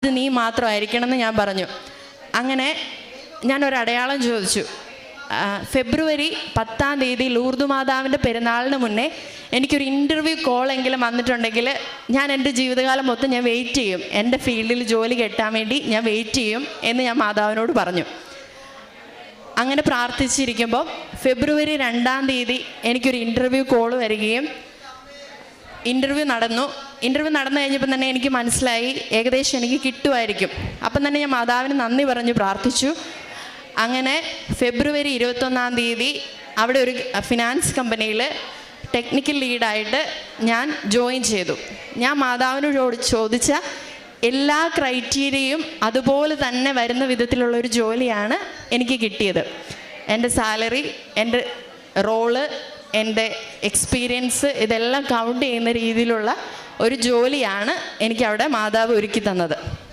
ഇത് നീ മാത്രമായിരിക്കണം എന്ന് ഞാൻ പറഞ്ഞു. അങ്ങനെ ഞാനൊരു അടയാളം ചോദിച്ചു. ഫെബ്രുവരി 10 ലൂർദ് മാതാവിൻ്റെ പെരുന്നാളിന് മുന്നേ എനിക്കൊരു ഇൻ്റർവ്യൂ കോളെങ്കിലും വന്നിട്ടുണ്ടെങ്കിൽ ഞാൻ എൻ്റെ ജീവിതകാലം മൊത്തം ഞാൻ വെയിറ്റ് ചെയ്യും, എൻ്റെ ഫീൽഡിൽ ജോലി കിട്ടാൻ വേണ്ടി ഞാൻ വെയിറ്റ് ചെയ്യും എന്ന് ഞാൻ മാതാവിനോട് പറഞ്ഞു. അങ്ങനെ പ്രാർത്ഥിച്ചിരിക്കുമ്പോൾ ഫെബ്രുവരി 2 എനിക്കൊരു ഇൻ്റർവ്യൂ കോൾ വരികയും ഇൻ്റർവ്യൂ നടന്നു കഴിഞ്ഞപ്പോൾ തന്നെ എനിക്ക് മനസ്സിലായി ഏകദേശം എനിക്ക് കിട്ടുമായിരിക്കും. അപ്പം തന്നെ ഞാൻ മാതാവിന് നന്ദി പറഞ്ഞ് പ്രാർത്ഥിച്ചു. അങ്ങനെ ഫെബ്രുവരി 21 അവിടെ ഒരു ഫിനാൻസ് കമ്പനിയിൽ ടെക്നിക്കൽ ലീഡായിട്ട് ഞാൻ ജോയിൻ ചെയ്തു. ഞാൻ മാതാവിനോട് ചോദിച്ച എല്ലാ ക്രൈറ്റീരിയയും അതുപോലെ തന്നെ വരുന്ന വിധത്തിലുള്ളൊരു ജോലിയാണ് എനിക്ക് കിട്ടിയത്. എൻ്റെ സാലറി, എൻ്റെ റോള്, എൻ്റെ എക്സ്പീരിയൻസ് ഇതെല്ലാം കൗണ്ട് ചെയ്യുന്ന രീതിയിലുള്ള ഒരു ജോലിയാണ് എനിക്കവിടെ മാതാവ് ഒരുക്കി തന്നത്.